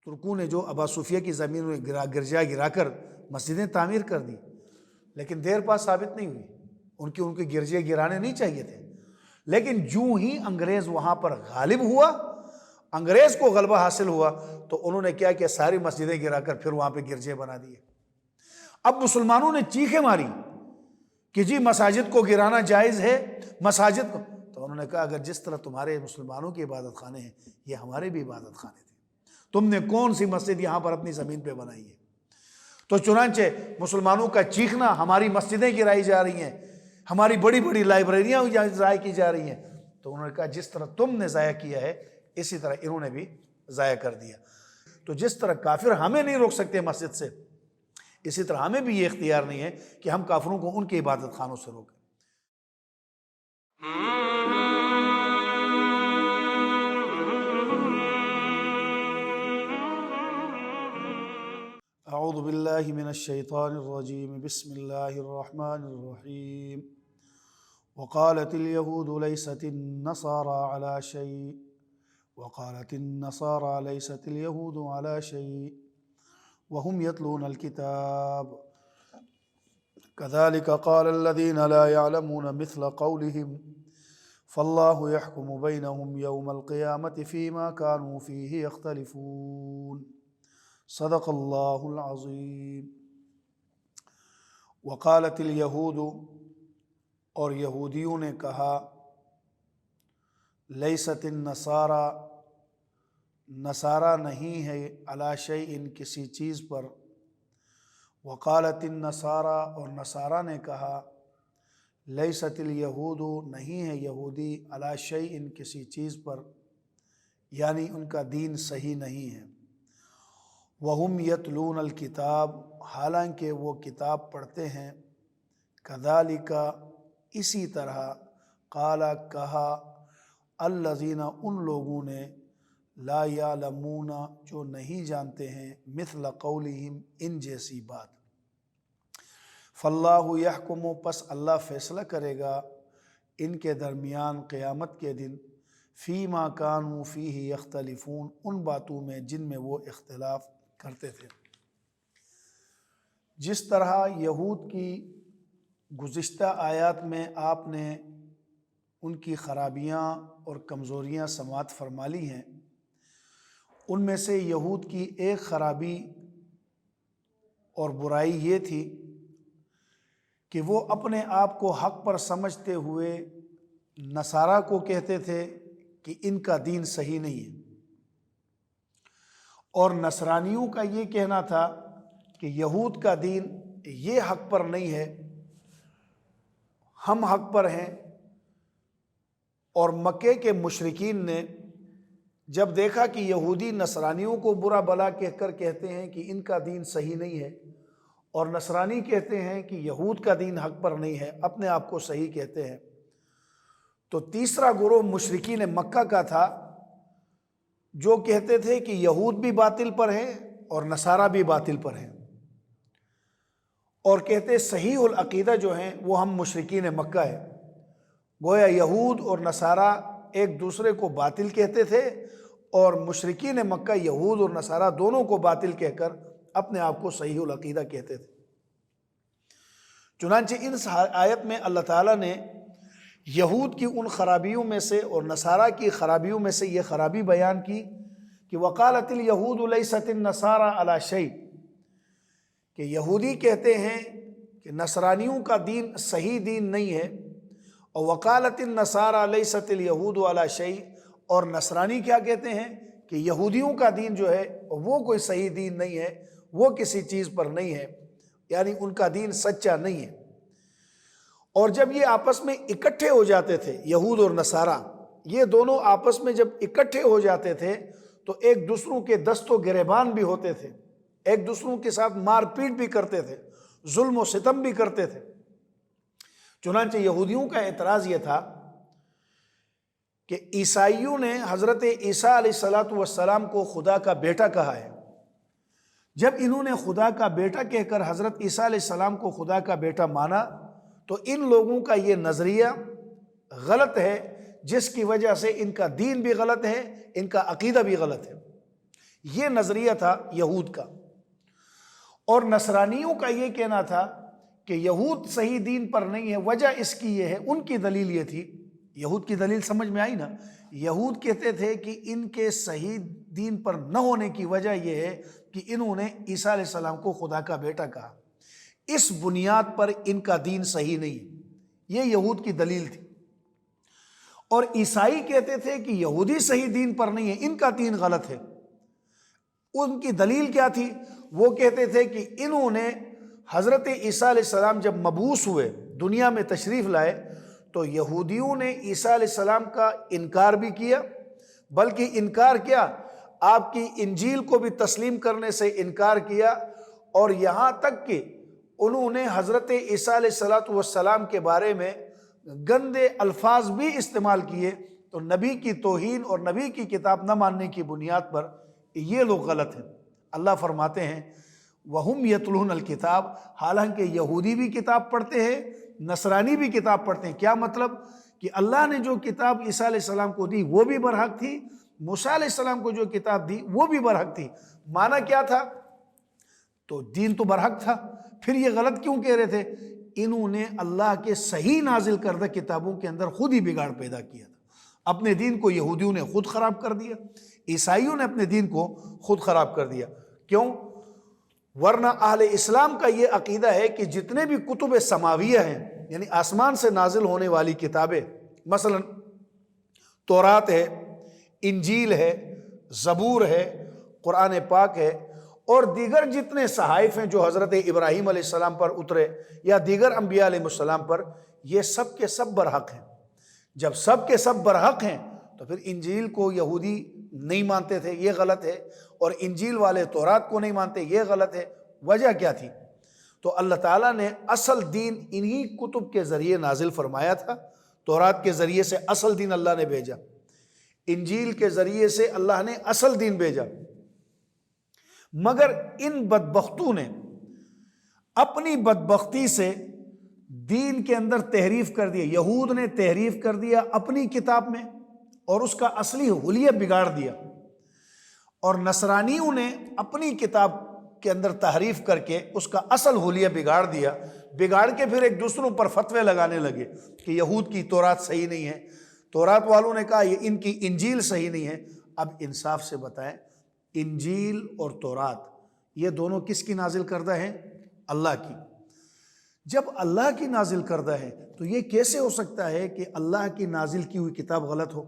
ترکوں نے جو ابا صوفیہ کی زمین میں گرجا گرا کر مسجدیں تعمیر کر دی، لیکن دیر پا ثابت نہیں ہوئی، ان کے گرجے گرانے نہیں چاہیے تھے، لیکن جو ہی انگریز وہاں پر غالب ہوا، انگریز کو غلبہ حاصل ہوا، تو انہوں نے کیا کیا، ساری مسجدیں گرا کر پھر وہاں پہ گرجے بنا دیے۔ اب مسلمانوں نے چیخیں ماری کہ جی مساجد کو گرانا جائز ہے، مساجد کو، تو انہوں نے کہا اگر جس طرح تمہارے مسلمانوں کے عبادت خانے ہیں، یہ ہمارے بھی عبادت خانے تھے، تم نے کون سی مسجد یہاں پر اپنی زمین پہ بنائی ہے؟ تو چنانچہ مسلمانوں کا چیخنا، ہماری مسجدیں گرائی جا رہی ہیں، ہماری بڑی بڑی لائبریریاں ضائع کی جا رہی ہیں، تو انہوں نے کہا جس طرح تم نے ضائع کیا ہے اسی طرح انہوں نے بھی ضائع کر دیا۔ تو جس طرح کافر ہمیں نہیں روک سکتے مسجد سے، اسی طرح ہمیں بھی یہ اختیار نہیں ہے کہ ہم کافروں کو ان کے عبادت خانوں سے روکیں۔ اعوذ باللہ من الشیطان الرجیم، بسم اللہ الرحمن الرحیم۔ وقالت اليہود لیست النصارى على شیء وقالت النصارى لیست اليہود على شیء وهم يتلون الكتاب كذلك قال الذين لا يعلمون مثل قولهم فالله يحكم بينهم يوم القيامة فيما كانوا فيه يختلفون صدق اللہ العظیم۔ وقالت الیہود، اور یہودیوں نے کہا، لیست النصارى، نصارہ نہیں ہے، علی شیء، کسی چیز پر۔ وقالت النصارى، اور نصارہ نے کہا، لیست الیہود، نہیں ہے یہودی، علی شیء، کسی چیز پر، یعنی ان کا دین صحیح نہیں ہے۔ وَهُمْ يَتْلُونَ الْكِتَابَ، حالانکہ وہ کتاب پڑھتے ہیں۔ كَذَلِكَ، اسی طرح، قال، کہا، الَّذِينَ، ان لوگوں نے، لا يعلمون، جو نہیں جانتے ہیں، مثل قولہم، ان جیسی بات۔ فاللہ یحکم، پس اللہ فیصلہ کرے گا ان کے درمیان قیامت کے دن، فیما کانوا فیہ یختلفون، ان باتوں میں جن میں وہ اختلاف کرتے تھے۔ جس طرح یہود کی گزشتہ آیات میں آپ نے ان کی خرابیاں اور کمزوریاں سماعت فرما لی ہیں، ان میں سے یہود کی ایک خرابی اور برائی یہ تھی کہ وہ اپنے آپ کو حق پر سمجھتے ہوئے نصارہ کو کہتے تھے کہ ان کا دین صحیح نہیں ہے، اور نصرانیوں کا یہ کہنا تھا کہ یہود کا دین یہ حق پر نہیں ہے، ہم حق پر ہیں۔ اور مکے کے مشرکین نے جب دیکھا کہ یہودی نصرانیوں کو برا بلا کہہ کر کہتے ہیں کہ ان کا دین صحیح نہیں ہے، اور نصرانی کہتے ہیں کہ یہود کا دین حق پر نہیں ہے، اپنے آپ کو صحیح کہتے ہیں، تو تیسرا گروہ مشرکین مکہ کا تھا جو کہتے تھے کہ یہود بھی باطل پر ہیں اور نصارہ بھی باطل پر ہیں، اور کہتے صحیح العقیدہ جو ہیں وہ ہم مشرکین مکہ ہیں۔ گویا یہود اور نصارہ ایک دوسرے کو باطل کہتے تھے، اور مشرکین مکہ یہود اور نصارہ دونوں کو باطل کہہ کر اپنے آپ کو صحیح العقیدہ کہتے تھے۔ چنانچہ ان آیت میں اللہ تعالیٰ نے یہود کی ان خرابیوں میں سے اور نصارہ کی خرابیوں میں سے یہ خرابی بیان کی کہ وقالت الیہود لیست النصارى علی شیء، کہ یہودی کہتے ہیں کہ نصرانیوں کا دین صحیح دین نہیں ہے، اور وقالت النصارى لیست الیہود علی شیء، اور نصرانی کیا کہتے ہیں کہ یہودیوں کا دین جو ہے وہ کوئی صحیح دین نہیں ہے، وہ کسی چیز پر نہیں ہے، یعنی ان کا دین سچا نہیں ہے۔ اور جب یہ آپس میں اکٹھے ہو جاتے تھے، یہود اور نصارہ، یہ دونوں آپس میں جب اکٹھے ہو جاتے تھے تو ایک دوسروں کے دست و گریبان بھی ہوتے تھے، ایک دوسروں کے ساتھ مار پیٹ بھی کرتے تھے، ظلم و ستم بھی کرتے تھے۔ چنانچہ یہودیوں کا اعتراض یہ تھا کہ عیسائیوں نے حضرت عیسیٰ علیہ السلام کو خدا کا بیٹا کہا ہے۔ جب انہوں نے خدا کا بیٹا کہہ کر حضرت عیسیٰ علیہ السلام کو خدا کا بیٹا مانا، تو ان لوگوں کا یہ نظریہ غلط ہے، جس کی وجہ سے ان کا دین بھی غلط ہے، ان کا عقیدہ بھی غلط ہے۔ یہ نظریہ تھا یہود کا، اور نصرانیوں کا یہ کہنا تھا کہ یہود صحیح دین پر نہیں ہے۔ وجہ اس کی یہ ہے، ان کی دلیل یہ تھی، یہود کی دلیل سمجھ میں آئی نا؟ یہود کہتے تھے کہ ان کے صحیح دین پر نہ ہونے کی وجہ یہ ہے کہ انہوں نے عیسیٰ علیہ السلام کو خدا کا بیٹا کہا، اس بنیاد پر ان کا دین صحیح نہیں ہے۔ یہ یہود کی دلیل تھی۔ اور عیسائی کہتے تھے کہ یہودی صحیح دین پر نہیں ہے، ان کا دین غلط ہے۔ ان کی دلیل کیا تھی؟ وہ کہتے تھے کہ انہوں نے حضرت عیسیٰ علیہ السلام جب مبعوث ہوئے، دنیا میں تشریف لائے، تو یہودیوں نے عیسیٰ علیہ السلام کا انکار بھی کیا، بلکہ انکار کیا، آپ کی انجیل کو بھی تسلیم کرنے سے انکار کیا، اور یہاں تک کہ انہوں نے حضرت عیسیٰ علیہ السلام کے بارے میں گندے الفاظ بھی استعمال کیے۔ تو نبی کی توہین اور نبی کی کتاب نہ ماننے کی بنیاد پر یہ لوگ غلط ہیں۔ اللہ فرماتے ہیں وَهُمْ يَتْلُونَ الْكِتَابَ، حالانکہ یہودی بھی کتاب پڑھتے ہیں، نصرانی بھی کتاب پڑھتے ہیں۔ کیا مطلب؟ کہ اللہ نے جو کتاب عیسیٰ علیہ السلام کو دی وہ بھی برحق تھی، موسیٰ علیہ السلام کو جو کتاب دی وہ بھی برحق تھی۔ معنی کیا تھا؟ تو دین تو برحق تھا، پھر یہ غلط کیوں کہہ رہے تھے؟ انہوں نے اللہ کے صحیح نازل کردہ کتابوں کے اندر خود ہی بگاڑ پیدا کیا تھا۔ اپنے دین کو یہودیوں نے خود خراب کر دیا، عیسائیوں نے اپنے دین کو خود خراب کر دیا۔ کیوں؟ ورنہ اہل اسلام کا یہ عقیدہ ہے کہ جتنے بھی کتب سماویہ ہیں، یعنی آسمان سے نازل ہونے والی کتابیں، مثلا تورات ہے، انجیل ہے، زبور ہے، قرآن پاک ہے، اور دیگر جتنے صحائف ہیں جو حضرت ابراہیم علیہ السلام پر اترے یا دیگر انبیاء علیہ السلام پر، یہ سب کے سب برحق ہیں۔ جب سب کے سب برحق ہیں تو پھر انجیل کو یہودی نہیں مانتے تھے، یہ غلط ہے، اور انجیل والے تورات کو نہیں مانتے، یہ غلط ہے۔ وجہ کیا تھی؟ تو اللہ تعالیٰ نے اصل دین انہی کتب کے ذریعے نازل فرمایا تھا۔ تورات کے ذریعے سے اصل دین اللہ نے بھیجا، انجیل کے ذریعے سے اللہ نے اصل دین بھیجا، مگر ان بدبختوں نے اپنی بدبختی سے دین کے اندر تحریف کر دیا۔ یہود نے تحریف کر دیا اپنی کتاب میں اور اس کا اصلی حلیہ بگاڑ دیا، اور نصرانیوں نے اپنی کتاب کے اندر تحریف کر کے اس کا اصل حلیہ بگاڑ دیا، بگاڑ کے پھر ایک دوسروں پر فتوے لگانے لگے کہ یہود کی تورات صحیح نہیں ہے، تورات والوں نے کہا یہ ان کی انجیل صحیح نہیں ہے۔ اب انصاف سے بتائیں، انجیل اور تورات یہ دونوں کس کی نازل کردہ ہیں؟ اللہ کی۔ جب اللہ کی نازل کردہ ہے تو یہ کیسے ہو سکتا ہے کہ اللہ کی نازل کی ہوئی کتاب غلط ہو؟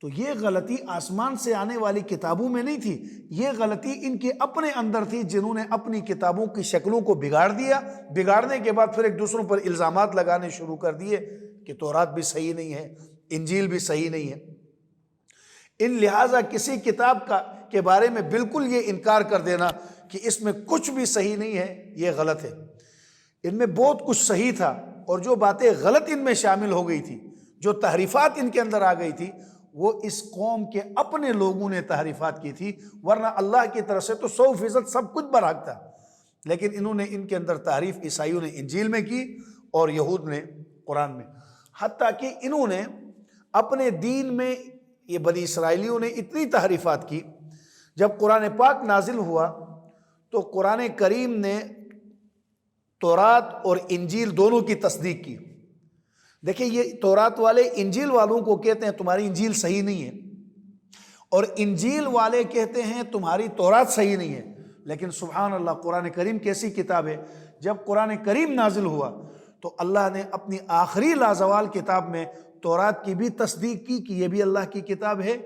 تو یہ غلطی آسمان سے آنے والی کتابوں میں نہیں تھی، یہ غلطی ان کے اپنے اندر تھی، جنہوں نے اپنی کتابوں کی شکلوں کو بگاڑ دیا۔ بگاڑنے کے بعد پھر ایک دوسروں پر الزامات لگانے شروع کر دیے کہ تورات بھی صحیح نہیں ہے، انجیل بھی صحیح نہیں ہے۔ ان لہٰذا کسی کتاب کے بارے میں بالکل یہ انکار کر دینا کہ اس میں کچھ بھی صحیح نہیں ہے، یہ غلط ہے۔ ان میں بہت کچھ صحیح تھا، اور جو باتیں غلط ان میں شامل ہو گئی تھی، جو تحریفات ان کے اندر آ گئی تھی، وہ اس قوم کے اپنے لوگوں نے تحریفات کی تھی، ورنہ اللہ کی طرف سے تو 100% سب کچھ برحق تھا۔ لیکن انہوں نے ان کے اندر تعریف عیسائیوں نے انجیل میں کی اور یہود نے قرآن میں، حتیٰ کہ انہوں نے اپنے دین میں، یہ بنی اسرائیلیوں نے اتنی تحریفات کی۔ جب قرآن پاک نازل ہوا تو قرآن کریم نے تورات اور انجیل دونوں کی تصدیق کی۔ دیکھیں، یہ تورات والے انجیل والوں کو کہتے ہیں تمہاری انجیل صحیح نہیں ہے، اور انجیل والے کہتے ہیں تمہاری تورات صحیح نہیں ہے۔ لیکن سبحان اللہ، قرآن کریم کیسی کتاب ہے! جب قرآن کریم نازل ہوا تو اللہ نے اپنی آخری لازوال کتاب میں تورات کی بھی تصدیق کی کہ یہ بھی اللہ کی کتاب ہے،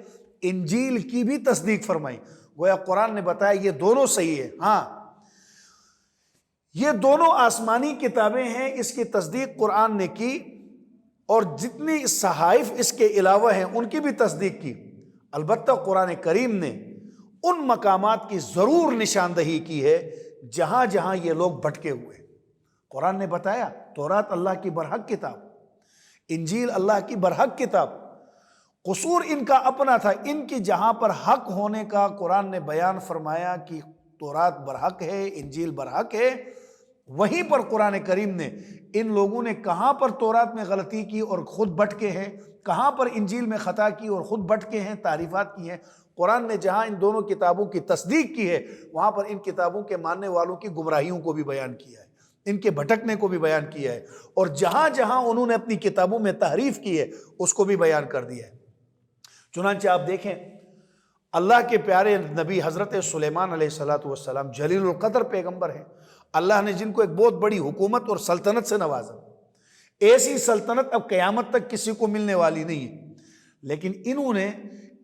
انجیل کی بھی تصدیق فرمائی۔ گویا قرآن نے بتایا یہ دونوں صحیح ہے۔ ہاں، یہ دونوں آسمانی کتابیں ہیں، اس کی تصدیق قرآن نے کی، اور جتنی صحائف اس کے علاوہ ہیں ان کی بھی تصدیق کی۔ البتہ قرآن کریم نے ان مقامات کی ضرور نشاندہی کی ہے جہاں جہاں یہ لوگ بھٹکے ہوئے۔ قرآن نے بتایا تورات اللہ کی برحق کتاب، انجیل اللہ کی برحق کتاب، قصور ان کا اپنا تھا۔ ان کی جہاں پر حق ہونے کا قرآن نے بیان فرمایا کہ تورات برحق ہے، انجیل برحق ہے، وہیں پر قرآن کریم نے ان لوگوں نے کہاں پر تورات میں غلطی کی اور خود بٹکے ہیں، کہاں پر انجیل میں خطا کی اور خود بٹکے ہیں، تعریفات کی ہیں، قرآن نے جہاں ان دونوں کتابوں کی تصدیق کی ہے وہاں پر ان کتابوں کے ماننے والوں کی گمراہیوں کو بھی بیان کیا ہے، ان کے بھٹکنے کو بھی بیان کیا ہے، اور جہاں جہاں انہوں نے اپنی کتابوں میں تحریف کی ہے اس کو بھی بیان کر دیا ہے۔ چنانچہ آپ دیکھیں اللہ کے پیارے نبی حضرت سلیمان علیہ السلام جلیل القدر پیغمبر ہیں، اللہ نے جن کو ایک بہت بڑی حکومت اور سلطنت سے نوازا، ایسی سلطنت اب قیامت تک کسی کو ملنے والی نہیں ہے، لیکن انہوں نے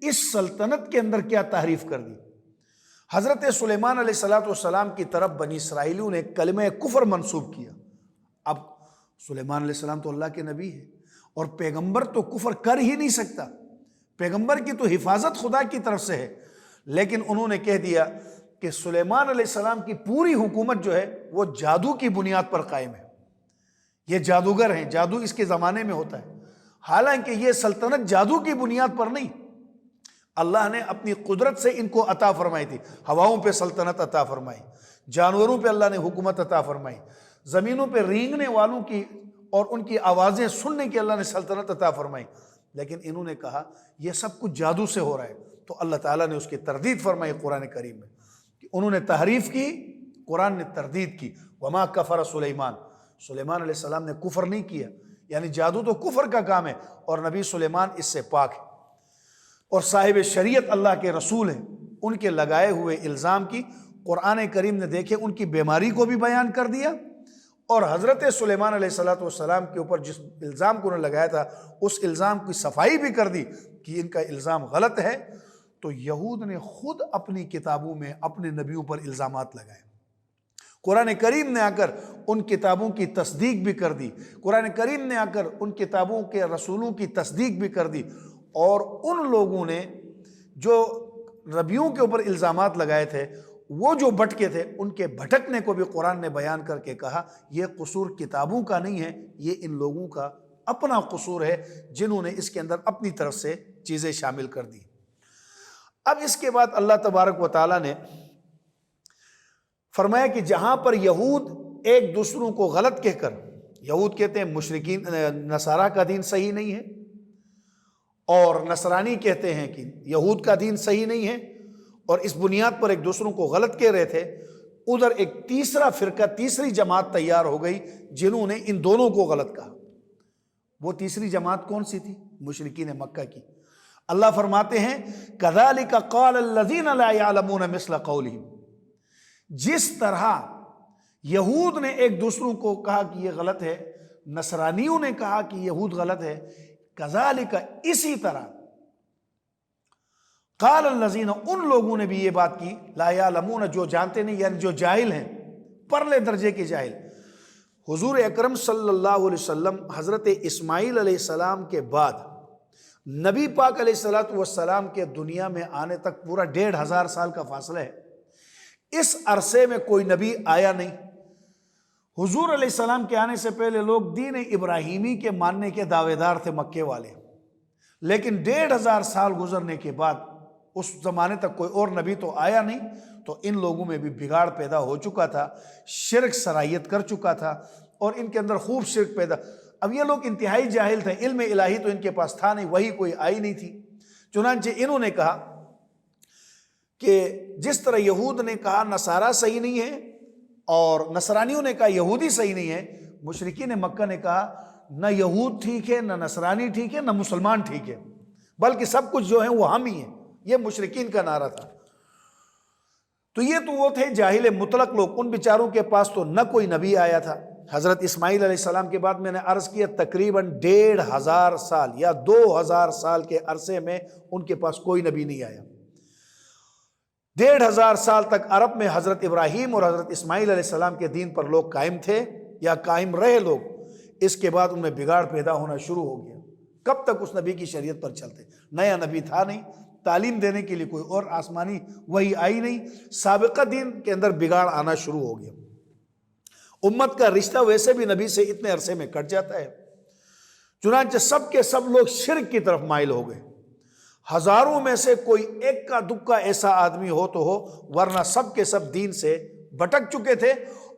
اس سلطنت کے اندر کیا تحریف کر دی۔ حضرت سلیمان علیہ السلام کی طرف بنی اسرائیلیوں نے کلمہ کفر منسوب کیا۔ اب سلیمان علیہ السلام تو اللہ کے نبی ہے اور پیغمبر تو کفر کر ہی نہیں سکتا، پیغمبر کی تو حفاظت خدا کی طرف سے ہے، لیکن انہوں نے کہہ دیا کہ سلیمان علیہ السلام کی پوری حکومت جو ہے وہ جادو کی بنیاد پر قائم ہے، یہ جادوگر ہیں، جادو اس کے زمانے میں ہوتا ہے، حالانکہ یہ سلطنت جادو کی بنیاد پر نہیں، اللہ نے اپنی قدرت سے ان کو عطا فرمائی تھی، ہواؤں پہ سلطنت عطا فرمائی، جانوروں پہ اللہ نے حکومت عطا فرمائی، زمینوں پہ رینگنے والوں کی اور ان کی آوازیں سننے کی اللہ نے سلطنت عطا فرمائی، لیکن انہوں نے کہا یہ سب کچھ جادو سے ہو رہا ہے، تو اللہ تعالیٰ نے اس کی تردید فرمائی قرآن کریم میں کہ انہوں نے تحریف کی، قرآن نے تردید کی۔ وما کفر سلیمان، سلیمان علیہ السلام نے کفر نہیں کیا، یعنی جادو تو کفر کا کام ہے اور نبی سلیمان اس سے پاک ہے، اور صاحب شریعت اللہ کے رسول ہیں، ان کے لگائے ہوئے الزام کی قرآن کریم نے دیکھے ان کی بیماری کو بھی بیان کر دیا، اور حضرت سلیمان علیہ السلام کے اوپر جس الزام کو انہوں نے لگایا تھا اس الزام کی صفائی بھی کر دی کہ ان کا الزام غلط ہے۔ تو یہود نے خود اپنی کتابوں میں اپنے نبیوں پر الزامات لگائے، قرآن کریم نے آ کر ان کتابوں کی تصدیق بھی کر دی، قرآن کریم نے آ کر ان کتابوں کے رسولوں کی تصدیق بھی کر دی، اور ان لوگوں نے جو نبیوں کے اوپر الزامات لگائے تھے وہ جو بھٹکے تھے ان کے بھٹکنے کو بھی قرآن نے بیان کر کے کہا یہ قصور کتابوں کا نہیں ہے، یہ ان لوگوں کا اپنا قصور ہے جنہوں نے اس کے اندر اپنی طرف سے چیزیں شامل کر دی۔ اب اس کے بعد اللہ تبارک و تعالیٰ نے فرمایا کہ جہاں پر یہود ایک دوسروں کو غلط کہہ کر، یہود کہتے ہیں مشرکین نصارہ کا دین صحیح نہیں ہے، اور نصرانی کہتے ہیں کہ یہود کا دین صحیح نہیں ہے، اور اس بنیاد پر ایک دوسروں کو غلط کہہ رہے تھے، ادھر ایک تیسرا فرقہ، تیسری جماعت تیار ہو گئی جنہوں نے ان دونوں کو غلط کہا۔ وہ تیسری جماعت کون سی تھی؟ مشرکین مکہ کی۔ اللہ فرماتے ہیں كَذَلِكَ قَالَ الَّذِينَ لَا يَعْلَمُونَ مِثْلَ قَوْلِهِمْ، جس طرح یہود نے ایک دوسروں کو کہا کہ یہ غلط ہے، نصرانیوں نے کہا کہ یہود غلط ہے، كَذَلِكَ اسی طرح قال الذین، ان لوگوں نے بھی یہ بات کی، لا یعلمون، جو جانتے نہیں، یعنی جو جاہل ہیں، پرلے درجے کے جاہل۔ حضور اکرم صلی اللہ علیہ وسلم حضرت اسماعیل علیہ السلام کے بعد نبی پاک علیہ السلام کے دنیا میں آنے تک پورا 1500 سال کا فاصلہ ہے، اس عرصے میں کوئی نبی آیا نہیں۔ حضور علیہ السلام کے آنے سے پہلے لوگ دین ابراہیمی کے ماننے کے دعوے دار تھے مکے والے، لیکن 1500 سال گزرنے کے بعد اس زمانے تک کوئی اور نبی تو آیا نہیں، تو ان لوگوں میں بھی بگاڑ پیدا ہو چکا تھا، شرک سرایت کر چکا تھا، اور ان کے اندر خوب شرک پیدا۔ اب یہ لوگ انتہائی جاہل تھے، علم الہی تو ان کے پاس تھا نہیں، وہی کوئی آئی نہیں تھی، چنانچہ انہوں نے کہا کہ جس طرح یہود نے کہا نصارہ صحیح نہیں ہے اور نصرانیوں نے کہا یہودی صحیح نہیں ہے، مشرکین مکہ نے کہا نہ یہود ٹھیک ہے، نہ نصرانی ٹھیک ہے، نہ مسلمان ٹھیک ہے، بلکہ سب کچھ جو ہے وہ ہم ہی ہیں، یہ مشرکین کا نعرہ تھا۔ تو یہ تو وہ تھے جاہل مطلق لوگ، ان بیچاروں کے پاس تو نہ کوئی نبی آیا تھا۔ حضرت اسماعیل علیہ السلام کے بعد میں نے عرض کیا تقریباً 1500 سال یا 2000 سال کے عرصے میں ان کے پاس کوئی نبی نہیں آیا۔ 1500 سال تک عرب میں حضرت ابراہیم اور حضرت اسماعیل علیہ السلام کے دین پر لوگ قائم تھے یا قائم رہے لوگ، اس کے بعد ان میں بگاڑ پیدا ہونا شروع ہو گیا۔ کب تک اس نبی کی شریعت پر چلتے؟ نیا نبی تھا نہیں، تعلیم دینے کے لیے کوئی اور آسمانی وحی آئی نہیں، سابقہ دین کے اندر بگاڑ آنا شروع ہو گیا۔ امت کا رشتہ ویسے بھی نبی سے اتنے عرصے میں کٹ جاتا ہے، چنانچہ سب کے سب لوگ شرک کی طرف مائل ہو گئے۔ ہزاروں میں سے کوئی ایک کا دکا ایسا آدمی ہو تو ہو، ورنہ سب کے سب دین سے بھٹک چکے تھے۔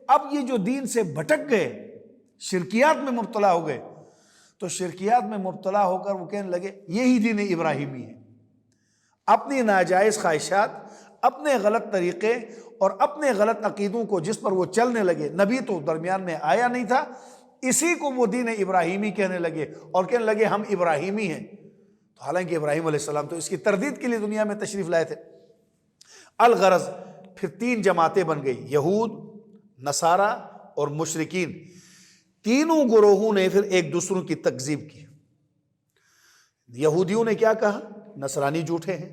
اب یہ جو دین سے بھٹک گئے، شرکیات میں مبتلا ہو گئے، تو شرکیات میں مبتلا ہو کر وہ کہنے لگے یہی دین ابراہیمی ہے۔ اپنی ناجائز خواہشات، اپنے غلط طریقے اور اپنے غلط عقیدوں کو جس پر وہ چلنے لگے، نبی تو درمیان میں آیا نہیں تھا، اسی کو وہ دین ابراہیمی کہنے لگے اور کہنے لگے ہم ابراہیمی ہیں، تو حالانکہ ابراہیم علیہ السلام تو اس کی تردید کے لیے دنیا میں تشریف لائے تھے۔ الغرض پھر 3 جماعتیں بن گئی، یہود، نصارہ اور مشرکین۔ تینوں گروہوں نے پھر ایک دوسروں کی تکذیب کی۔ یہودیوں نے کیا کہا؟ نصرانی جھوٹے ہیں۔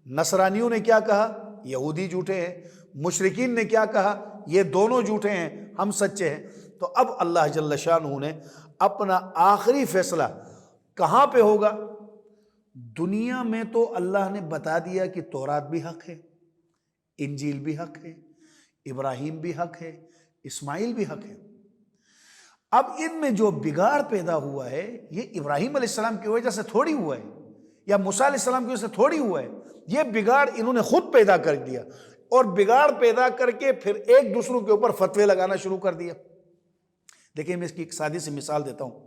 نصرانیوں نے کیا کہا؟ یہودی جھوٹے ہیں۔ مشرکین نے کیا کہا؟ یہ دونوں جھوٹے ہیں، ہم سچے ہیں۔ تو اب اللہ جل شانہ نے اپنا آخری فیصلہ کہاں پہ ہوگا؟ دنیا میں تو اللہ نے بتا دیا کہ تورات بھی حق ہے، انجیل بھی حق ہے، ابراہیم بھی حق ہے، اسماعیل بھی حق ہے۔ اب ان میں جو بگاڑ پیدا ہوا ہے یہ ابراہیم علیہ السلام کی وجہ سے تھوڑی ہوا ہے یا موسیٰ علیہ السلام کی وجہ سے تھوڑی ہوا ہے، یہ بگاڑ انہوں نے خود پیدا کر دیا، اور بگاڑ پیدا کر کے پھر ایک دوسروں کے اوپر فتوے لگانا شروع کر دیا۔ دیکھیں میں اس کی ایک سادی سی مثال دیتا ہوں۔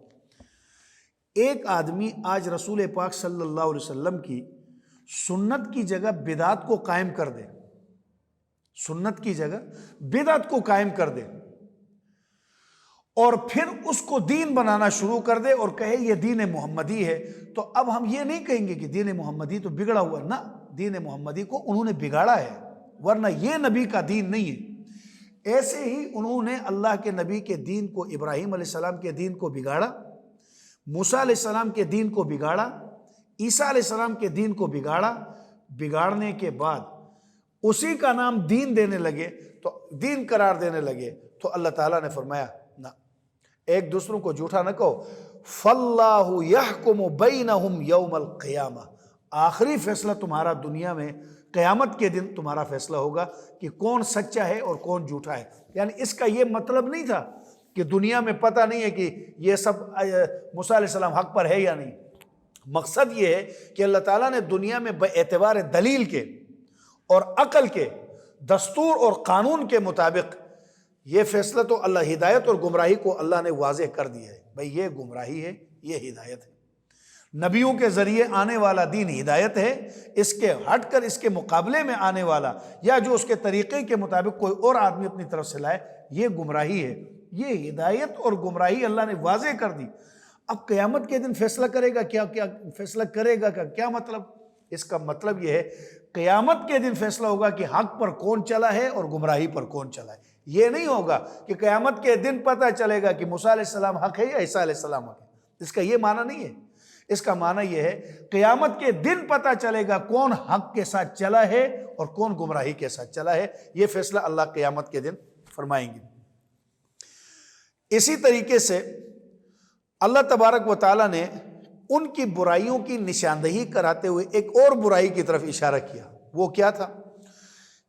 ایک آدمی آج رسول پاک صلی اللہ علیہ وسلم کی سنت کی جگہ بدعت کو قائم کر دے، سنت کی جگہ بدعت کو قائم کر دے اور پھر اس کو دین بنانا شروع کر دے اور کہے یہ دین محمدی ہے، تو اب ہم یہ نہیں کہیں گے کہ دین محمدی تو بگڑا ہوا، نہ، دین محمدی کو انہوں نے بگاڑا ہے، ورنہ یہ نبی کا دین نہیں ہے۔ ایسے ہی انہوں نے اللہ کے نبی کے دین کو، ابراہیم علیہ السلام کے دین کو بگاڑا، موسیٰ علیہ السلام کے دین کو بگاڑا، عیسیٰ علیہ السلام کے دین کو بگاڑا۔ بگاڑنے کے بعد اسی کا نام دین دینے لگے، تو دین قرار دینے لگے، تو اللہ تعالیٰ نے فرمایا نہ، ایک دوسروں کو جھوٹا نہ کہو، فَاللَّهُ يَحْكُمُ بَيْنَهُمْ يَوْمَ الْقِيَامَةِ، آخری فیصلہ تمہارا دنیا میں قیامت کے دن تمہارا فیصلہ ہوگا کہ کون سچا ہے اور کون جھوٹا ہے۔ یعنی اس کا یہ مطلب نہیں تھا کہ دنیا میں پتہ نہیں ہے کہ یہ سب موسیٰ علیہ السلام حق پر ہے یا نہیں۔ مقصد یہ ہے کہ اللہ تعالیٰ نے دنیا میں بے اعتبار دلیل کے اور عقل کے، دستور اور قانون کے مطابق یہ فیصلہ تو اللہ، ہدایت اور گمراہی کو اللہ نے واضح کر دیا ہے، بھئی یہ گمراہی ہے، یہ ہدایت ہے۔ نبیوں کے ذریعے آنے والا دین ہدایت ہے، اس کے ہٹ کر اس کے مقابلے میں آنے والا یا جو اس کے طریقے کے مطابق کوئی اور آدمی اپنی طرف سے لائے، یہ گمراہی ہے۔ یہ ہدایت اور گمراہی اللہ نے واضح کر دی۔ اب قیامت کے دن فیصلہ کرے گا، کیا فیصلہ کرے گا کا کیا مطلب؟ اس کا مطلب یہ ہے قیامت کے دن فیصلہ ہوگا کہ حق پر کون چلا ہے اور گمراہی پر کون چلا ہے۔ یہ نہیں ہوگا کہ قیامت کے دن پتہ چلے گا کہ موسیٰ علیہ السلام حق ہے یا عیسیٰ علیہ السلام حق ہے۔ اس کا یہ معنی نہیں ہے۔ اس کا معنی یہ ہے قیامت کے دن پتہ چلے گا کون حق کے ساتھ چلا ہے اور کون گمراہی کے ساتھ چلا ہے۔ یہ فیصلہ اللہ قیامت کے دن فرمائیں گے۔ اسی طریقے سے اللہ تبارک و تعالیٰ نے ان کی برائیوں کی نشاندہی کراتے ہوئے ایک اور برائی کی طرف اشارہ کیا۔ وہ کیا تھا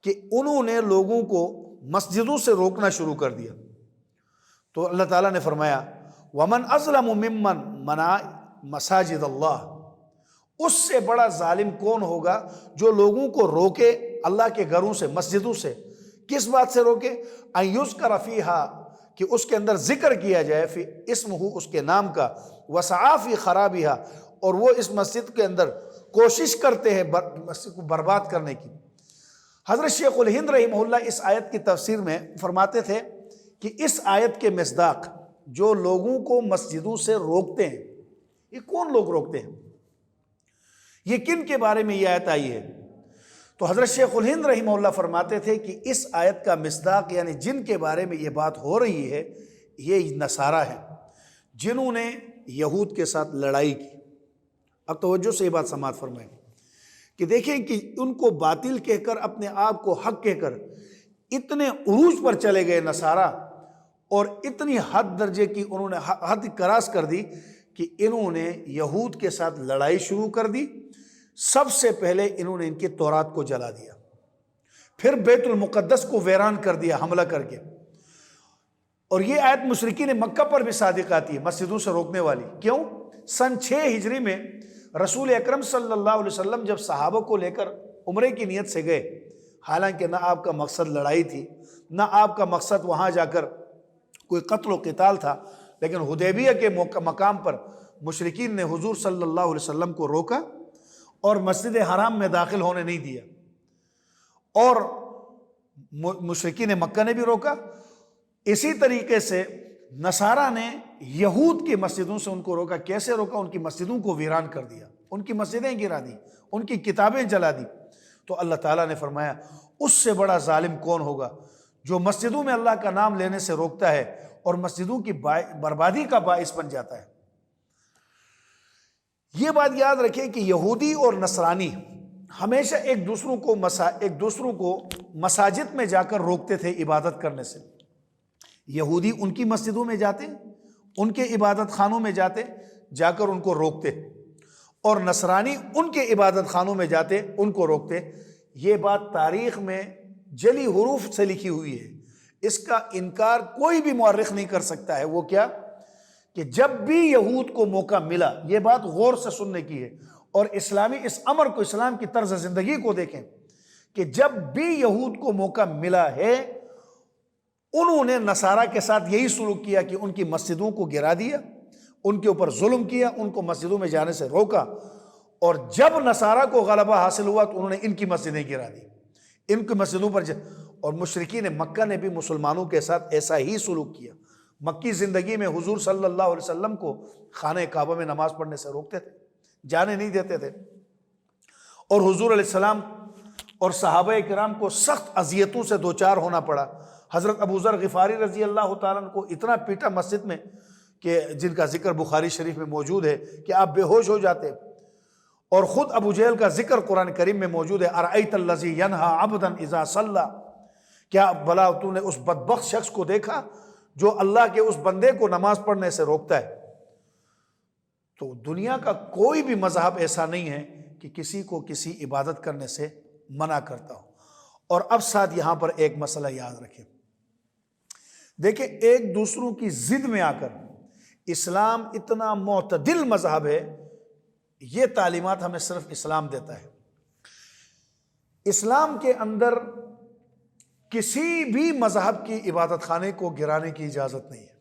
کہ انہوں نے لوگوں کو مسجدوں سے روکنا شروع کر دیا۔ تو اللہ تعالیٰ نے فرمایا وَمَنْ أَظْلَمُ مِمَّنْ مَنَعَ مَسَاجِدَ اللَّهِ، اس سے بڑا ظالم کون ہوگا جو لوگوں کو روکے اللہ کے گھروں سے، مسجدوں سے۔ کس بات سے روکے؟ أَن يُذْكَرَ فِيهَا، کہ اس کے اندر ذکر کیا جائے، فی اسمہ، اس کے نام کا، وسعی فی خرابہا، اور وہ اس مسجد کے اندر کوشش کرتے ہیں مسجد کو برباد کرنے کی۔ حضرت شیخ الہند رحمہ اللہ اس آیت کی تفسیر میں فرماتے تھے کہ اس آیت کے مصداق جو لوگوں کو مسجدوں سے روکتے ہیں، یہ کون لوگ روکتے ہیں؟ یہ کن کے بارے میں یہ آیت آئی ہے؟ تو حضرت شیخ الہند رحمہ اللہ فرماتے تھے کہ اس آیت کا مصداق، یعنی جن کے بارے میں یہ بات ہو رہی ہے، یہ نصارہ ہیں جنہوں نے یہود کے ساتھ لڑائی کی۔ اب توجہ سے یہ بات سماعت فرمائیں کہ دیکھیں کہ ان کو باطل کہہ کر، اپنے آپ کو حق کہہ کر اتنے عروج پر چلے گئے نصارہ، اور اتنی حد درجے کی انہوں نے حد کراس کر دی کہ انہوں نے یہود کے ساتھ لڑائی شروع کر دی۔ سب سے پہلے انہوں نے ان کی تورات کو جلا دیا، پھر بیت المقدس کو ویران کر دیا حملہ کر کے۔ اور یہ آیت مشرکین مکہ پر بھی صادق آتی ہے، مسجدوں سے روکنے والی۔ کیوں؟ سن 6 ہجری میں رسول اکرم صلی اللہ علیہ وسلم جب صحابہ کو لے کر عمرے کی نیت سے گئے، حالانکہ نہ آپ کا مقصد لڑائی تھی، نہ آپ کا مقصد وہاں جا کر کوئی قتل و قتال تھا، لیکن حدیبیہ کے مقام پر مشرکین نے حضور صلی اللہ علیہ وسلم کو روکا اور مسجد حرام میں داخل ہونے نہیں دیا، اور مشرکین مکہ نے بھی روکا۔ اسی طریقے سے نصارہ نے یہود کی مسجدوں سے ان کو روکا۔ کیسے روکا؟ ان کی مسجدوں کو ویران کر دیا، ان کی مسجدیں گرا دی، ان کی کتابیں جلا دی۔ تو اللہ تعالیٰ نے فرمایا اس سے بڑا ظالم کون ہوگا جو مسجدوں میں اللہ کا نام لینے سے روکتا ہے اور مسجدوں کی بربادی کا باعث بن جاتا ہے۔ یہ بات یاد رکھیں کہ یہودی اور نصرانی ہمیشہ ایک دوسروں کو مساجد میں جا کر روکتے تھے عبادت کرنے سے۔ یہودی ان کی مسجدوں میں جاتے، ان کے عبادت خانوں میں جاتے، جا کر ان کو روکتے، اور نصرانی ان کے عبادت خانوں میں جاتے، ان کو روکتے۔ یہ بات تاریخ میں جلی حروف سے لکھی ہوئی ہے، اس کا انکار کوئی بھی مورخ نہیں کر سکتا ہے۔ وہ کیا کہ جب بھی یہود کو موقع ملا، یہ بات غور سے سننے کی ہے، اور اسلامی اس امر کو، اسلام کی طرز زندگی کو دیکھیں کہ جب بھی یہود کو موقع ملا ہے انہوں نے نصارہ کے ساتھ یہی سلوک کیا کہ ان کی مسجدوں کو گرا دیا، ان کے اوپر ظلم کیا، ان کو مسجدوں میں جانے سے روکا، اور جب نصارہ کو غلبہ حاصل ہوا تو انہوں نے ان کی مسجدیں گرا دی، ان کی مسجدوں پر اور مشرکین مکہ نے بھی مسلمانوں کے ساتھ ایسا ہی سلوک کیا۔ مکی زندگی میں حضور صلی اللہ علیہ وسلم کو خانہ کعبہ میں نماز پڑھنے سے روکتے تھے، جانے نہیں دیتے تھے، اور حضور علیہ السلام اور صحابہ کرام کو سخت اذیتوں سے دوچار ہونا پڑا۔ حضرت ابو ذر غفاری رضی اللہ تعالیٰ عنہ کو اتنا پیٹا مسجد میں کہ جن کا ذکر بخاری شریف میں موجود ہے کہ آپ بے ہوش ہو جاتے، اور خود ابو جہل کا ذکر قرآن کریم میں موجود ہے، ارأیت الذی ینہی عبدا اذا صلی، کیا بھلا تو نے اس بدبخت شخص کو دیکھا جو اللہ کے اس بندے کو نماز پڑھنے سے روکتا ہے؟ تو دنیا کا کوئی بھی مذہب ایسا نہیں ہے کہ کسی کو کسی عبادت کرنے سے منع کرتا ہو۔ اور اب ساتھ یہاں پر ایک مسئلہ یاد رکھیں، دیکھیں ایک دوسروں کی ضد میں آ کر اسلام اتنا معتدل مذہب ہے، یہ تعلیمات ہمیں صرف اسلام دیتا ہے۔ اسلام کے اندر کسی بھی مذہب کی عبادت خانے کو گرانے کی اجازت نہیں ہے،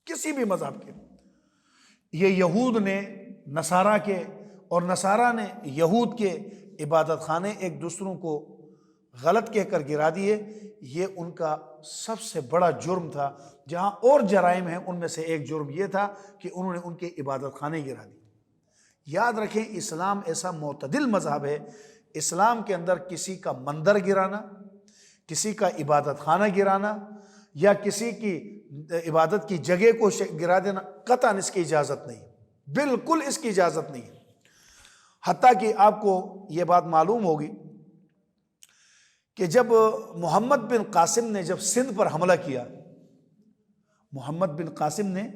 کسی بھی مذہب کے۔ یہ یہود نے نصارہ کے اور نصارہ نے یہود کے عبادت خانے ایک دوسروں کو غلط کہہ کر گرا دیے، یہ ان کا سب سے بڑا جرم تھا۔ جہاں اور جرائم ہیں ان میں سے ایک جرم یہ تھا کہ انہوں نے ان کے عبادت خانے گرا دی۔ یاد رکھیں اسلام ایسا معتدل مذہب ہے، اسلام کے اندر کسی کا مندر گرانا، کسی کا عبادت خانہ گرانا یا کسی کی عبادت کی جگہ کو گرا دینا قطعاً اس کی اجازت نہیں، بالکل اس کی اجازت نہیں۔ حتیٰ کہ آپ کو یہ بات معلوم ہوگی کہ جب محمد بن قاسم نے جب سندھ پر حملہ کیا، محمد بن قاسم نے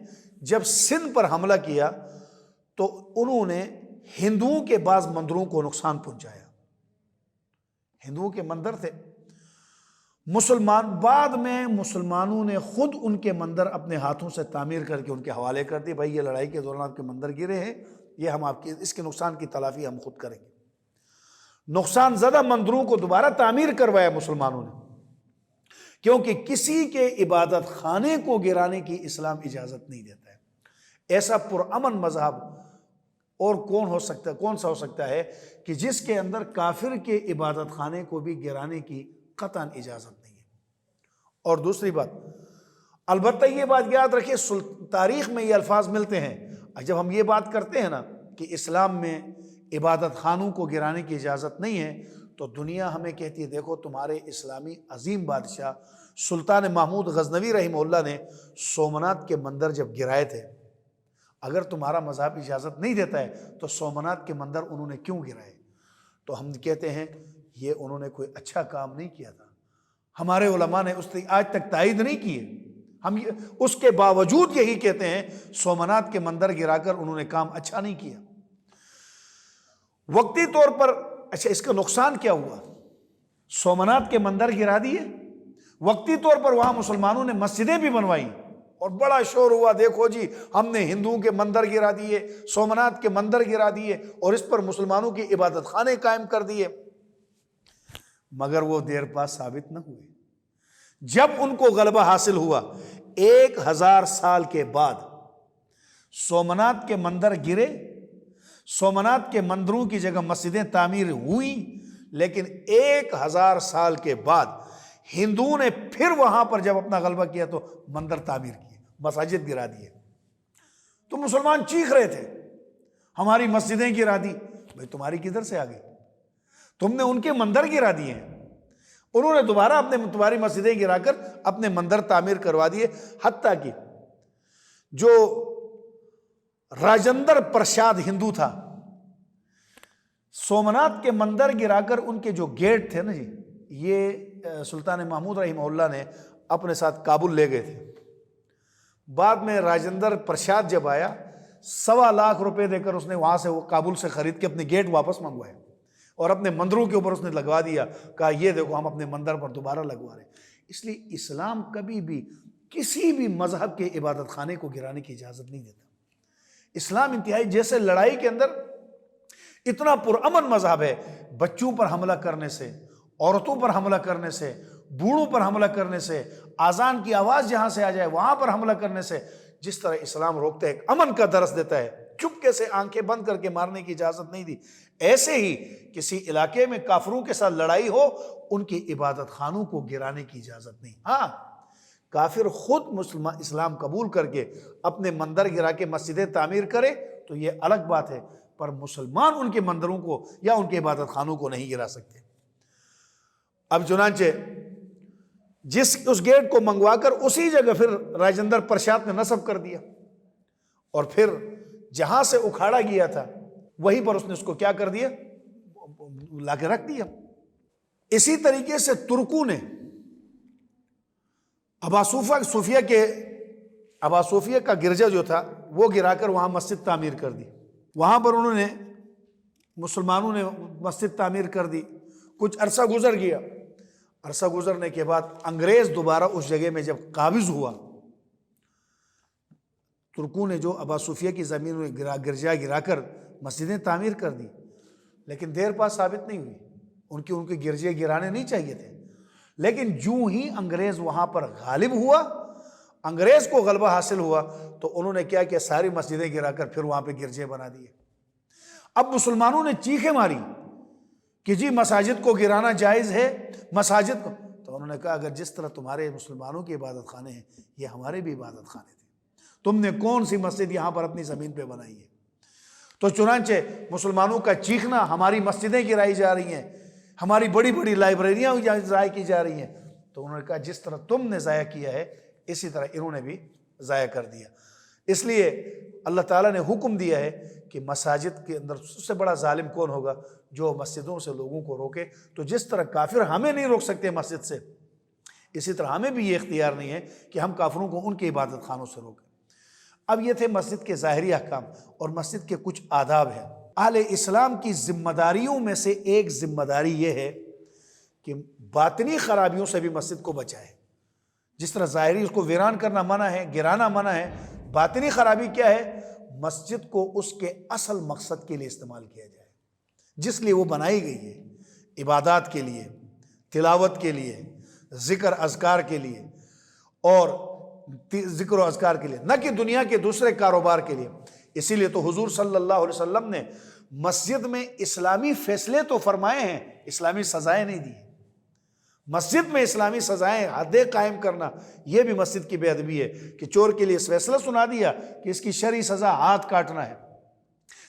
جب سندھ پر حملہ کیا تو انہوں نے ہندوؤں کے بعض مندروں کو نقصان پہنچایا۔ ہندوؤں کے مندر تھے، بعد میں مسلمانوں نے خود ان کے مندر اپنے ہاتھوں سے تعمیر کر کے ان کے حوالے کر دی، بھائی یہ لڑائی کے دوران آپ کے مندر گرے ہیں، یہ ہم آپ کی اس کے نقصان کی تلافی ہم خود کریں گے۔ نقصان زدہ مندروں کو دوبارہ تعمیر کروایا مسلمانوں نے، کیونکہ کسی کے عبادت خانے کو گرانے کی اسلام اجازت نہیں دیتا ہے۔ ایسا پرامن مذہب اور کون سا ہو سکتا ہے کہ جس کے اندر کافر کے عبادت خانے کو بھی گرانے کی قطعاً اجازت نہیں ہے۔ اور دوسری بات، البتہ یہ بات یاد رکھیں، تاریخ میں یہ الفاظ ملتے ہیں، جب ہم یہ بات کرتے ہیں نا کہ اسلام میں عبادت خانوں کو گرانے کی اجازت نہیں ہے، تو دنیا ہمیں کہتی ہے دیکھو تمہارے اسلامی عظیم بادشاہ سلطان محمود غزنوی رحمہ اللہ نے سومنات کے مندر جب گرائے تھے، اگر تمہارا مذہب اجازت نہیں دیتا ہے تو سومنات کے مندر انہوں نے کیوں گرائے؟ تو ہم کہتے ہیں یہ انہوں نے کوئی اچھا کام نہیں کیا تھا، ہمارے علماء نے اس آج تک تائید نہیں کی ہے، ہم اس کے باوجود یہی کہتے ہیں سومنات کے مندر گرا کر انہوں نے کام اچھا نہیں کیا۔ وقتی طور پر اچھا اس کا نقصان کیا ہوا؟ سومنات کے مندر گرا دیے، وقتی طور پر وہاں مسلمانوں نے مسجدیں بھی بنوائی اور بڑا شور ہوا، دیکھو جی ہم نے ہندوؤں کے مندر گرا دیے، سومنات کے مندر گرا دیے اور اس پر مسلمانوں کی عبادت خانے قائم کر دیے، مگر وہ دیر پا ثابت نہ ہوئے۔ جب ان کو غلبہ حاصل ہوا 1000 سال کے بعد سومنات کے مندر گرے، سومنات کے مندروں کی جگہ مسجدیں تعمیر ہوئیں، لیکن 1000 سال کے بعد ہندوؤں نے پھر وہاں پر جب اپنا غلبہ کیا تو مندر تعمیر کیے، مساجد گرا دیے۔ تو مسلمان چیخ رہے تھے ہماری مسجدیں گرا دی۔ بھائی تمہاری کدھر سے آ گئی؟ تم نے ان کے مندر گرا دیے ہیں، انہوں نے دوبارہ تمہاری مسجدیں گرا کر اپنے مندر تعمیر کروا دیے۔ حتیٰ کہ جو راجندر پرشاد ہندو تھا، سومنات کے مندر گرا کر ان کے جو گیٹ تھے نا جی، یہ سلطان محمود رحمہ اللہ نے اپنے ساتھ کابل لے گئے تھے۔ بعد میں راجندر پرشاد جب آیا، 1.25 لاکھ روپے دے کر اس نے وہاں سے وہ کابل سے خرید کے اپنے گیٹ واپس منگوائے اور اپنے مندروں کے اوپر اس نے لگوا دیا، کہا یہ دیکھو ہم اپنے مندر پر دوبارہ لگوا رہے ہیں۔ اس لیے اسلام کبھی بھی کسی بھی مذہب کے عبادت خانے کو گرانے کی اجازت نہیں دیتا۔ اسلام انتہائی، جیسے لڑائی کے اندر اتنا پرامن مذہب ہے، بچوں پر حملہ کرنے سے، عورتوں پر حملہ کرنے سے، بوڑھوں پر حملہ کرنے سے، اذان کی آواز جہاں سے آ جائے وہاں پر حملہ کرنے سے، جس طرح اسلام روکتا ہے، ایک امن کا درس دیتا ہے، چپکے سے آنکھیں بند کر کے مارنے کی اجازت نہیں دی، ایسے ہی کسی علاقے میں کافروں کے ساتھ لڑائی ہو، ان کی عبادت خانوں کو گرانے کی اجازت نہیں۔ ہاں، کافر خود اسلام قبول کر کے اپنے مندر گرا کے مسجدیں تعمیر کرے تو یہ الگ بات ہے، پر مسلمان ان کے مندروں کو یا ان کے عبادت خانوں کو نہیں گرا سکتے۔ اب چنانچہ اس گیٹ کو منگوا کر اسی جگہ پھر راجندر پرشاد نے نصب کر دیا، اور پھر جہاں سے اکھاڑا گیا تھا وہیں پر اس نے اس کو کیا کر دیا، لا کے رکھ دیا۔ اسی طریقے سے ترکوں نے ابا صوفیہ کا گرجا جو تھا وہ گرا کر وہاں مسجد تعمیر کر دی۔ وہاں پر انہوں نے مسلمانوں نے مسجد تعمیر کر دی۔ کچھ عرصہ گزر گیا، عرصہ گزرنے کے بعد انگریز دوبارہ اس جگہ میں جب قابض ہوا، ترکوں نے جو ابا صوفیہ کی زمین میں گرجا گرا کر مسجدیں تعمیر کر دی، لیکن دیر بعد ثابت نہیں ہوئی، ان کے گرجے گرانے نہیں چاہیے تھے، لیکن جو ہی انگریز وہاں پر غالب ہوا، انگریز کو غلبہ حاصل ہوا، تو انہوں نے کیا کہ ساری مسجدیں گرا کر پھر وہاں پہ گرجے بنا دیے۔ اب مسلمانوں نے چیخیں ماری کہ جی مساجد کو گرانا جائز ہے، مساجد کو، تو انہوں نے کہا اگر جس طرح تمہارے مسلمانوں کی عبادت خانے ہیں، یہ ہمارے بھی عبادت خانے تھے، تم نے کون سی مسجد یہاں پر اپنی زمین پہ بنائی ہے؟ تو چنانچہ مسلمانوں کا چیخنا، ہماری مسجدیں گرائی جا رہی ہیں، ہماری بڑی بڑی لائبریریاں ضائع کی جا رہی ہیں، تو انہوں نے کہا جس طرح تم نے ضائع کیا ہے اسی طرح انہوں نے بھی ضائع کر دیا۔ اس لیے اللہ تعالیٰ نے حکم دیا ہے کہ مساجد کے اندر سب سے بڑا ظالم کون ہوگا؟ جو مسجدوں سے لوگوں کو روکے۔ تو جس طرح کافر ہمیں نہیں روک سکتے مسجد سے، اسی طرح ہمیں بھی یہ اختیار نہیں ہے کہ ہم کافروں کو ان کی عبادت خانوں سے روکیں۔ اب یہ تھے مسجد کے ظاہری احکام، اور مسجد کے کچھ آداب ہیں۔ اہل اسلام کی ذمہ داریوں میں سے ایک ذمہ داری یہ ہے کہ باطنی خرابیوں سے بھی مسجد کو بچائے۔ جس طرح ظاہری اس کو ویران کرنا منع ہے، گرانا منع ہے، باطنی خرابی کیا ہے؟ مسجد کو اس کے اصل مقصد کے لیے استعمال کیا جائے جس لیے وہ بنائی گئی ہے، عبادات کے لیے، تلاوت کے لیے، ذکر اذکار کے لیے، اور ذکر و اذکار کے لیے، نہ کہ دنیا کے دوسرے کاروبار کے لیے۔ اسی لیے تو حضور صلی اللہ علیہ وسلم نے مسجد میں اسلامی فیصلے تو فرمائے ہیں، اسلامی سزائیں نہیں دی۔ مسجد میں اسلامی سزائیں، حدیں قائم کرنا، یہ بھی مسجد کی بے ادبی ہے کہ چور کے لیے فیصلہ سنا دیا کہ اس کی شرعی سزا ہاتھ کاٹنا ہے،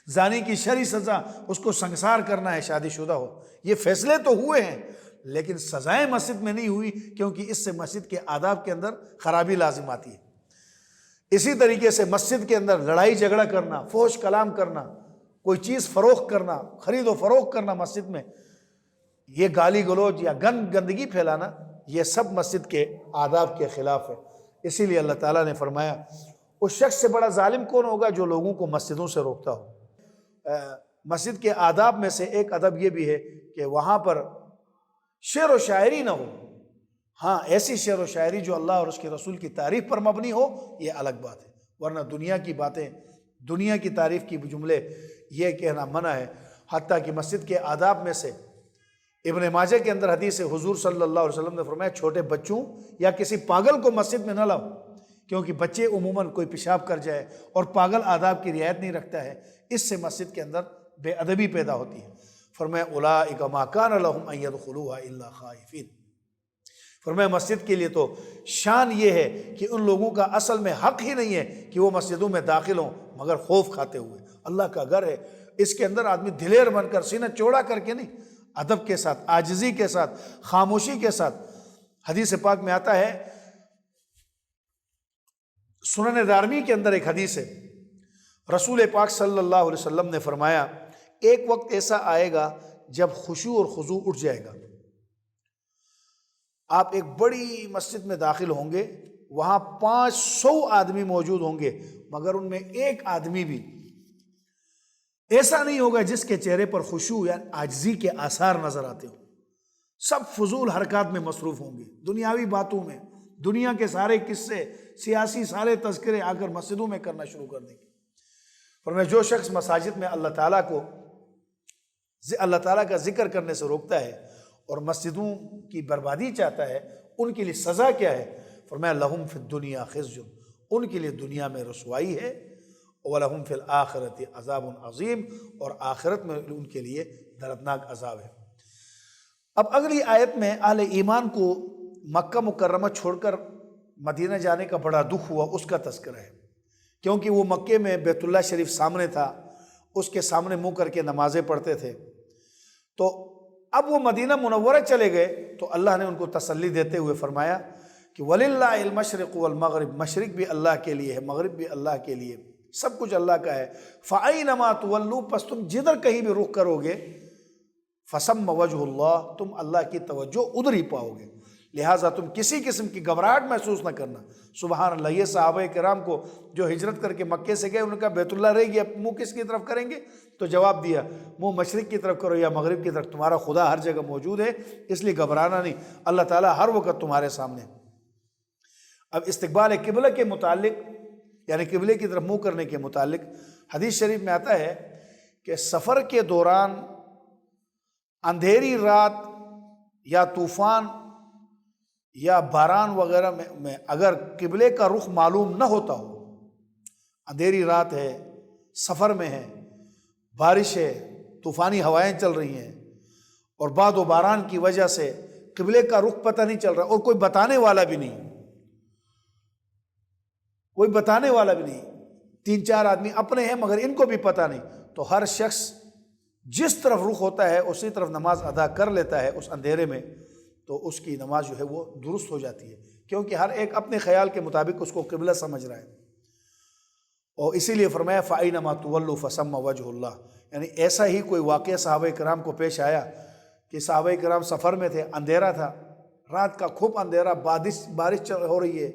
زانی کی شرعی سزا اس کو سنگسار کرنا ہے شادی شدہ ہو۔ یہ فیصلے تو ہوئے ہیں لیکن سزائیں مسجد میں نہیں ہوئی، کیونکہ اس سے مسجد کے آداب کے اندر خرابی لازم آتی ہے۔ اسی طریقے سے مسجد کے اندر لڑائی جھگڑا کرنا، فحش کلام کرنا، کوئی چیز فروخت کرنا، خرید و فروخت کرنا مسجد میں، یہ گالی گلوچ یا گندگی پھیلانا، یہ سب مسجد کے آداب کے خلاف ہے۔ اسی لیے اللہ تعالیٰ نے فرمایا اس شخص سے بڑا ظالم کون ہوگا جو لوگوں کو مسجدوں سے روکتا ہو۔ مسجد کے آداب میں سے ایک ادب یہ بھی ہے کہ وہاں پر شعر و شاعری نہ ہو۔ ہاں، ایسی شعر و شاعری جو اللہ اور اس کے رسول کی تعریف پر مبنی ہو، یہ الگ بات ہے، ورنہ دنیا کی باتیں، دنیا کی تعریف کی جملے یہ کہنا منع ہے۔ حتیٰ کہ مسجد کے آداب میں سے ابن ماجہ کے اندر حدیث ہے، حضور صلی اللہ علیہ وسلم نے فرمایا چھوٹے بچوں یا کسی پاگل کو مسجد میں نہ لاؤ، کیونکہ بچے عموماً کوئی پیشاب کر جائے اور پاگل آداب کی رعایت نہیں رکھتا ہے، اس سے مسجد کے اندر بے ادبی پیدا ہوتی ہے۔ فرمایا اولئک ما کان لہم ان یدخلوها الا خائفین، فرمایا مسجد کے لیے تو شان یہ ہے کہ ان لوگوں کا اصل میں حق ہی نہیں ہے کہ وہ مسجدوں میں داخل ہوں مگر خوف کھاتے ہوئے۔ اللہ کا گھر ہے، اس کے اندر آدمی دلیر بن کر سینہ چوڑا کر کے نہیں، ادب کے ساتھ، عاجزی کے ساتھ، خاموشی کے ساتھ۔ حدیث پاک میں آتا ہے، سنن دارمی کے اندر ایک حدیث ہے، رسول پاک صلی اللہ علیہ وسلم نے فرمایا ایک وقت ایسا آئے گا جب خشوع اور خضوع اٹھ جائے گا۔ آپ ایک بڑی مسجد میں داخل ہوں گے، وہاں 500 آدمی موجود ہوں گے، مگر ان میں ایک آدمی بھی ایسا نہیں ہوگا جس کے چہرے پر خشوع یا عاجزی کے آثار نظر آتے ہوں۔ سب فضول حرکات میں مصروف ہوں گے، دنیاوی باتوں میں، دنیا کے سارے قصے، سیاسی سارے تذکرے آ کر مسجدوں میں کرنا شروع کر دیں گے۔ فرمایا جو شخص مساجد میں اللہ تعالیٰ کا ذکر کرنے سے روکتا ہے اور مسجدوں کی بربادی چاہتا ہے، ان کے لیے سزا کیا ہے؟ فرمایا لہم فی الدنیا خزی، ان کے لیے دنیا میں رسوائی ہے، وَلَهُمْ فِي الْآخِرَةِ عَذَابٌ عَظِيمٌ، اور آخرت میں ان کے لیے دردناک عذاب ہے۔ اب اگلی آیت میں اہل ایمان کو مکہ مکرمہ چھوڑ کر مدینہ جانے کا بڑا دکھ ہوا، اس کا تذکرہ ہے، کیونکہ وہ مکے میں بیت اللہ شریف سامنے تھا، اس کے سامنے منہ کر کے نمازیں پڑھتے تھے۔ تو اب وہ مدینہ منورہ چلے گئے تو اللہ نے ان کو تسلی دیتے ہوئے فرمایا کہ وَلِلَّهِ الْمَشْرِقُ وَالْمَغْرِبُ، مشرق بھی اللہ کے لیے ہے، مغرب بھی اللہ کے لیے، سب کچھ اللہ کا ہے۔ فَأَيْنَمَا تُوَلُّوا، پس تم جدھر کہیں بھی رخ کرو گے، فَثَمَّ وَجْهُ اللَّهِ، تم اللہ کی توجہ ادھر ہی پاؤ گے، لہٰذا تم کسی قسم کی گھبراہٹ محسوس نہ کرنا۔ سبحان اللہ، یہ صحابہ کرام کو جو ہجرت کر کے مکے سے گئے، ان کا بیت اللہ رہ گیا، منہ کس کی طرف کریں گے؟ تو جواب دیا منہ مشرق کی طرف کرو یا مغرب کی طرف، تمہارا خدا ہر جگہ موجود ہے، اس لیے گھبرانا نہیں، اللہ تعالیٰ ہر وقت تمہارے سامنے۔ اب استقبال قبلہ کے متعلق، یعنی قبلے کی طرف منہ کرنے کے متعلق حدیث شریف میں آتا ہے کہ سفر کے دوران اندھیری رات یا طوفان یا باران وغیرہ میں اگر قبلے کا رخ معلوم نہ ہوتا ہو، اندھیری رات ہے، سفر میں ہے، بارش ہے، طوفانی ہوائیں چل رہی ہیں اور باد و باران کی وجہ سے قبلے کا رخ پتہ نہیں چل رہا اور کوئی بتانے والا بھی نہیں، کوئی بتانے والا بھی نہیں، 3-4 آدمی اپنے ہیں مگر ان کو بھی پتہ نہیں، تو ہر شخص جس طرف رخ ہوتا ہے اسی طرف نماز ادا کر لیتا ہے اس اندھیرے میں، تو اس کی نماز جو ہے وہ درست ہو جاتی ہے، کیونکہ ہر ایک اپنے خیال کے مطابق اس کو قبلہ سمجھ رہا ہے۔ اور اسی لیے فرمایا فَأَيْنَمَا تُوَلُّوا فَثَمَّ وَجْهُ اللَّهِ، یعنی ایسا ہی کوئی واقعہ صحابہ کرام کو پیش آیا کہ صحابہ کرام سفر میں تھے، اندھیرا تھا، رات کا خوب اندھیرا، بارش ہو رہی ہے،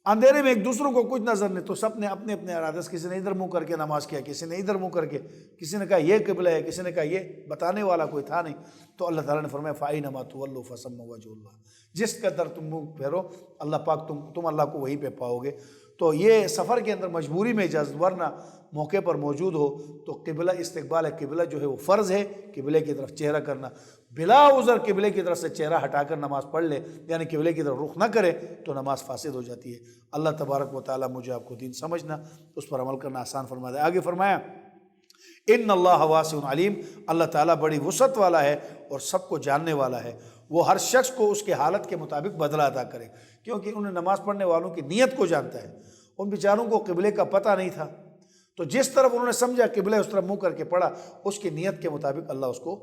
اندھیرے میں ایک دوسروں کو کچھ نظر نہیں، تو سب نے اپنے اپنے ارادے سے، کسی نے ادھر منہ کر کے نماز کیا، کسی نے ادھر منہ کر کے، کسی نے کہا یہ قبلہ ہے، کسی نے کہا یہ، بتانے والا کوئی تھا نہیں۔ تو اللہ تعالیٰ نے فرمایا فَأَيْنَمَا تُوَلُّوا فَثَمَّ وَجْهُ اللَّهِ، جس قدر تم منہ پھیرو اللہ پاک تم اللہ کو وہیں پہ پاؤ گے۔ تو یہ سفر کے اندر مجبوری میں اجازت، ورنہ موقع پر موجود ہو تو قبلہ، استقبال قبلہ جو ہے وہ فرض ہے، قبلے کی طرف چہرہ کرنا، بلا عذر قبلے کی طرف سے چہرہ ہٹا کر نماز پڑھ لے، یعنی قبلے کی طرف رخ نہ کرے تو نماز فاسد ہو جاتی ہے۔ اللہ تبارک و تعالیٰ مجھے آپ کو دین سمجھنا، اس پر عمل کرنا آسان فرما دے۔ آگے فرمایا ان اللہ واسع علیم، اللہ تعالیٰ بڑی وسعت والا ہے اور سب کو جاننے والا ہے، وہ ہر شخص کو اس کے حالت کے مطابق بدلہ ادا کرے، کیونکہ انہیں نماز پڑھنے والوں کی نیت کو جانتا ہے، ان بیچاروں کو قبلے کا پتہ نہیں تھا، تو جس طرف انہوں نے سمجھا قبلہ اس طرف منہ کر کے پڑھا، اس کی نیت کے مطابق اللہ اس کو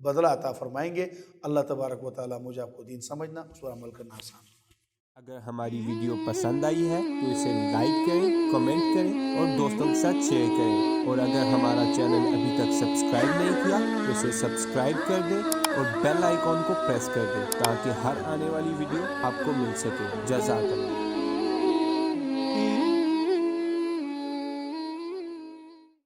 بدلہ عطا فرمائیں گے۔ اللہ تبارک و تعالیٰ مجھے آپ کو دین سمجھنا، اس پر عمل کرنا آسان۔ اگر ہماری ویڈیو پسند آئی ہے تو اسے لائک کریں، کمنٹ کریں اور دوستوں کے ساتھ شیئر کریں، اور اگر ہمارا چینل ابھی تک سبسکرائب نہیں کیا تو اسے سبسکرائب کر دیں اور بیل آئیکن کو پریس کر دیں تاکہ ہر آنے والی ویڈیو آپ کو مل سکے۔ جزاک اللہ۔